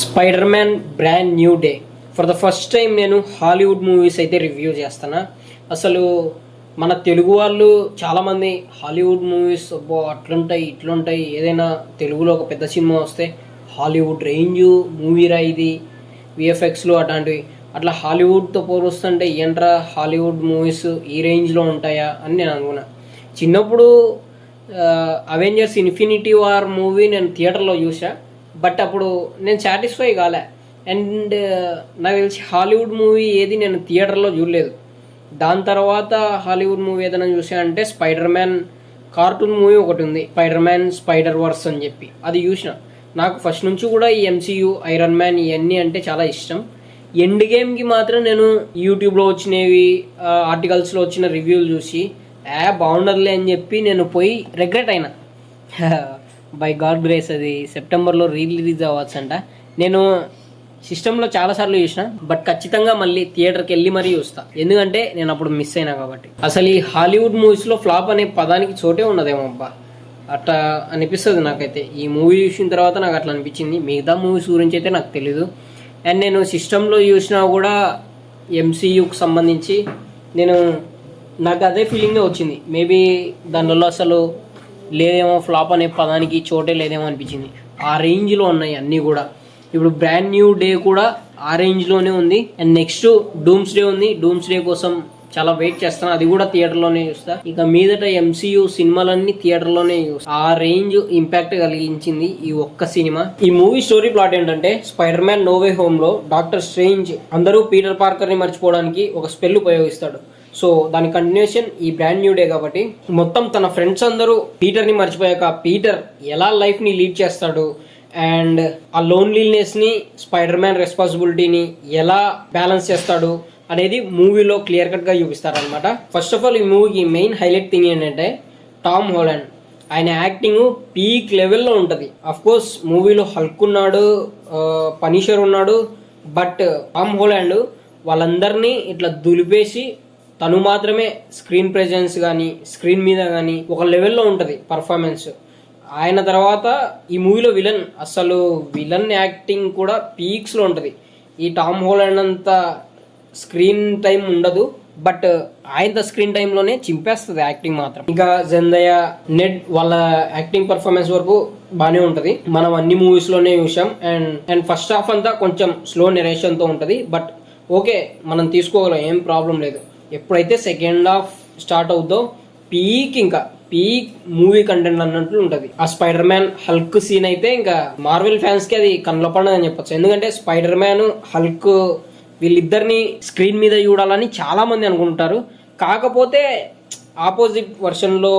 Spider man brand new day for the first time నేను Hollywood movies అయితే review చేస్తాను. అసలు మన తెలుగు వాళ్ళు చాలామంది హాలీవుడ్ మూవీస్ అబ్బో అట్లుంటాయి ఇట్లుంటాయి, ఏదైనా తెలుగులో ఒక పెద్ద సినిమా వస్తే హాలీవుడ్ రేంజ్ మూవీరా ఇది, విఎఫ్ఎక్స్లు అట్లాంటివి, అట్లా హాలీవుడ్తో పోలుస్తుంటే ఏంట్రా హాలీవుడ్ మూవీస్ ఈ రేంజ్లో ఉంటాయా అని నేను అనుకున్నా. చిన్నప్పుడు అవెంజర్స్ ఇన్ఫినిటీ వార్ మూవీ నేను థియేటర్లో చూసా, బట్ అప్పుడు నేను సాటిస్ఫై కాలే. అండ్ నాకు తెలిసి హాలీవుడ్ మూవీ ఏది నేను థియేటర్లో చూడలేదు. దాని తర్వాత హాలీవుడ్ మూవీ ఏదైనా చూసా అంటే స్పైడర్ మ్యాన్ కార్టూన్ మూవీ ఒకటి ఉంది, స్పైడర్ మ్యాన్ స్పైడర్ వర్స్ అని చెప్పి, అది చూసిన. నాకు ఫస్ట్ నుంచి కూడా ఈ ఎంసీయూ, ఐరన్ మ్యాన్ ఇవన్నీ అంటే చాలా ఇష్టం. ఎండ్ గేమ్కి మాత్రం నేను యూట్యూబ్లో వచ్చినవి ఆర్టికల్స్లో వచ్చిన రివ్యూలు చూసి బాగుండదులే అని చెప్పి నేను పోయి రిగ్రెట్ అయినా. బై గాడ్ గ్రేస్ అది సెప్టెంబర్లో రిలీజ్ అవ్వచ్చంట. నేను సిస్టంలో చాలాసార్లు చూసిన, బట్ ఖచ్చితంగా మళ్ళీ థియేటర్కి వెళ్ళి మరీ చూస్తా, ఎందుకంటే నేను అప్పుడు మిస్ అయినా కాబట్టి. అసలు ఈ హాలీవుడ్ మూవీస్లో ఫ్లాప్ అనే పదానికి చోటే ఉన్నదేమో అబ్బా, అట్లా అనిపిస్తుంది నాకైతే. ఈ మూవీ చూసిన తర్వాత నాకు అట్లా అనిపించింది. మిగతా మూవీస్ గురించి అయితే నాకు తెలీదు. అండ్ నేను సిస్టంలో చూసినా కూడా ఎంసీయూకి సంబంధించి నాకు అదే ఫీలింగే వచ్చింది. మేబీ దానిలో అసలు లేదేమో, ఫ్లాప్ అనే పదానికి చోటే లేదేమో అనిపించింది. ఆ రేంజ్లో ఉన్నాయి అన్నీ కూడా. ఇప్పుడు బ్రాండ్ న్యూ డే కూడా ఆ రేంజ్లోనే ఉంది. అండ్ నెక్స్ట్ డూమ్స్ డే ఉంది. డూమ్స్ డే కోసం చాలా వెయిట్ చేస్తాను, అది కూడా థియేటర్లోనే చూస్తా. ఇక మీదట ఎంసీయూ సినిమాలన్నీ థియేటర్లోనే చూస్తా. ఆ రేంజ్ ఇంపాక్ట్ కలిగించింది ఈ ఒక్క సినిమా. ఈ మూవీ స్టోరీ ప్లాట్ ఏంటంటే, Spider Man No Way Home లో డాక్టర్ స్ట్రేంజ్ అందరూ పీటర్ పార్కర్ ని మర్చిపోవడానికి ఒక స్పెల్ ఉపయోగిస్తాడు. సో దాని కంటిన్యూషన్ ఈ బ్రాండ్ న్యూ డే కాబట్టి, మొత్తం తన ఫ్రెండ్స్ అందరూ పీటర్ని మర్చిపోయాక పీటర్ ఎలా లైఫ్ని లీడ్ చేస్తాడు, అండ్ ఆ లోన్లీనెస్ని, స్పైడర్ మ్యాన్ రెస్పాన్సిబిలిటీని ఎలా బ్యాలెన్స్ చేస్తాడు అనేది మూవీలో క్లియర్ కట్గా చూపిస్తారనమాట. ఫస్ట్ ఆఫ్ ఆల్ ఈ మూవీకి మెయిన్ హైలైట్ థింగ్ ఏంటంటే టామ్ హాలండ్. ఆయన యాక్టింగ్ పీక్ లెవెల్లో ఉంటుంది. అఫ్ కోర్స్ మూవీలో హల్క్ ఉన్నాడు, పనిషర్ ఉన్నాడు, బట్ టామ్ హాలండ్ వాళ్ళందరినీ ఇట్లా దులిపేసి తను మాత్రమే స్క్రీన్ ప్రెజెన్స్ కానీ స్క్రీన్ మీద కానీ ఒక లెవెల్లో ఉంటుంది పర్ఫార్మెన్స్. ఆయన తర్వాత ఈ మూవీలో అసలు విలన్ యాక్టింగ్ కూడా పీక్స్లో ఉంటుంది. ఈ టామ్ హాలండ్ అంత స్క్రీన్ టైం ఉండదు, బట్ ఆయన స్క్రీన్ టైంలోనే చింపేస్తుంది యాక్టింగ్ మాత్రం. ఇంకా జెందయ, నెడ్ వాళ్ళ యాక్టింగ్ పర్ఫార్మెన్స్ వరకు బాగానే ఉంటుంది. మనం అన్ని మూవీస్లోనే చూసాం. అండ్ ఫస్ట్ హాఫ్ అంతా కొంచెం స్లో నెరేషన్తో ఉంటుంది, బట్ ఓకే, మనం తీసుకోగలం, ఏం ప్రాబ్లం లేదు. ఎప్పుడైతే సెకండ్ హాఫ్ స్టార్ట్ అవుతుందో ఇంకా పీక్ మూవీ కంటెంట్ అన్నట్లు ఉంటుంది. ఆ స్పైడర్ మ్యాన్ హల్క్ సీన్ అయితే ఇంకా మార్వెల్ ఫ్యాన్స్ కి అది కళ్ళ పండుగ అని చెప్పొచ్చు. ఎందుకంటే స్పైడర్ మ్యాన్ హల్క్ వీళ్ళిద్దరిని స్క్రీన్ మీద చూడాలని చాలా మంది అనుకుంటారు. కాకపోతే ఆపోజిట్ వర్షన్లో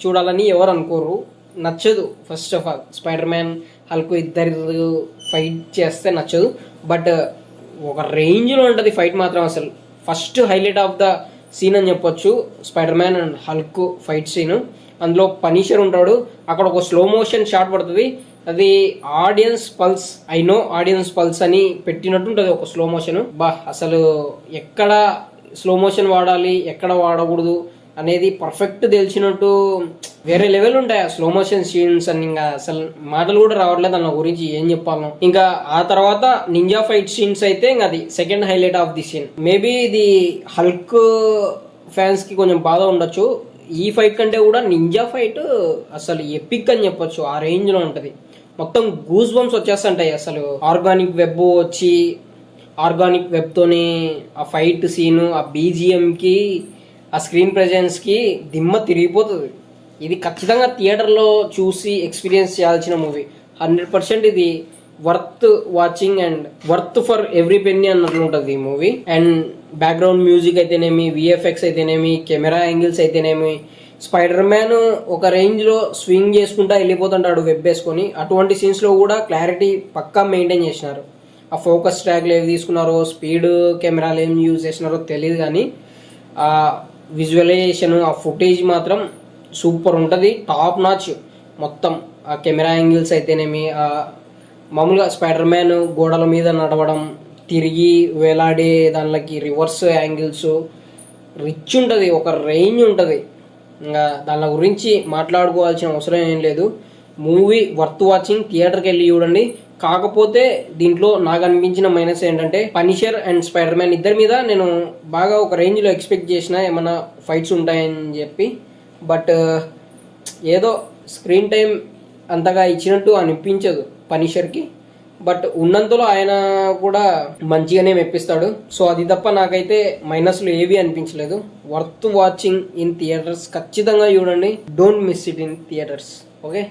చూడాలని ఎవరు అనుకోరు, నచ్చదు. First of all Spider Man Hulk ఇద్దరు ఫైట్ చేస్తే నచ్చదు, బట్ ఒక రేంజ్లో ఉంటుంది ఫైట్ మాత్రం. అసలు first highlight of the scene అని చెప్పొచ్చు Spider Man and Hulk fight scene. అందులో పనిషర్ ఉంటాడు, అక్కడ ఒక స్లో మోషన్ షాట్ పడుతుంది. అది audience pulse, I know audience pulse అని పెట్టినట్టు ఉంటుంది ఒక స్లో మోషన్. అసలు ఎక్కడ స్లో మోషన్ వాడాలి, ఎక్కడ వాడకూడదు అనేది పర్ఫెక్ట్ తెలిసినట్టు వేరే లెవెల్ ఉంటాయి ఆ స్లో మోషన్ సీన్స్ అని. ఇంకా అసలు మాటలు కూడా రావట్లేదు అన్న గురించి ఏం చెప్పాను. ఇంకా ఆ తర్వాత నింజా ఫైట్ సీన్స్ అయితే ఇంకా అది second highlight of the scene. Maybe ఇది హల్క్ ఫ్యాన్స్ కి కొంచెం బాధ ఉండొచ్చు. ఈ ఫైట్ కంటే కూడా నింజా ఫైట్ అసలు ఎపిక్ అని చెప్పొచ్చు, ఆ రేంజ్ లో ఉంటది. మొత్తం గూస్ బంప్స్ వచ్చేస్తుంటాయి. అసలు ఆర్గానిక్ వెబ్ వచ్చి ఆర్గానిక్ వెబ్ తోని ఆ ఫైట్ సీను, ఆ బీజిఎం కి, ఆ స్క్రీన్ ప్రెజెన్స్కి దిమ్మ తిరిగిపోతుంది. ఇది ఖచ్చితంగా థియేటర్లో చూసి ఎక్స్పీరియన్స్ చేయాల్సిన మూవీ. 100% ఇది worth watching and worth for every penny అన్నట్లు ఉంటుంది ఈ మూవీ. అండ్ బ్యాక్గ్రౌండ్ మ్యూజిక్ అయితేనేమి, విఎఫ్ఎక్స్ అయితేనేమి, కెమెరా యాంగిల్స్ అయితేనేమి, స్పైడర్ మ్యాన్ ఒక రేంజ్లో స్వింగ్ చేసుకుంటా వెళ్ళిపోతుంటాడు వెబ్ వేసుకొని. అటువంటి సీన్స్లో కూడా క్లారిటీ పక్కా మెయింటైన్ చేసినారు. ఆ ఫోకస్ ట్రాక్లు ఏవి తీసుకున్నారో, స్పీడ్ కెమెరాలు ఏం యూజ్ చేసినారో తెలియదు, కానీ ఆ విజువలైజేషన్, ఆ ఫుటేజ్ మాత్రం సూపర్ ఉంటుంది, టాప్ నాచ్. మొత్తం ఆ కెమెరా యాంగిల్స్ అయితేనేమి, మామూలుగా స్పైడర్ మ్యాన్ గోడల మీద నడవడం, తిరిగి వేలాడే దానిలోకి రివర్స్ యాంగిల్స్ రిచ్ ఉంటుంది, ఒక రేంజ్ ఉంటుంది. ఇంకా దాని గురించి మాట్లాడుకోవాల్సిన అవసరం ఏం లేదు. మూవీ వర్త్ వాచింగ్, థియేటర్కి వెళ్ళి చూడండి. కాకపోతే దీంట్లో నాకు అనిపించిన మైనస్ ఏంటంటే పనిషర్ అండ్ స్పైడర్ మ్యాన్ ఇద్దరి మీద నేను బాగా ఒక రేంజ్లో ఎక్స్పెక్ట్ చేసిన ఏమైనా ఫైట్స్ ఉంటాయని చెప్పి. బట్ ఏదో స్క్రీన్ టైం అంతగా ఇచ్చినట్టు అనిపించదు పనిషర్కి. బట్ ఉన్నంతలో ఆయన కూడా మంచిగానే మెప్పిస్తాడు. సో అది తప్ప నాకైతే మైనస్లు ఏవి అనిపించలేదు. Worth watching in theatres. ఖచ్చితంగా చూడండి. Don't miss it in theatres. Okay.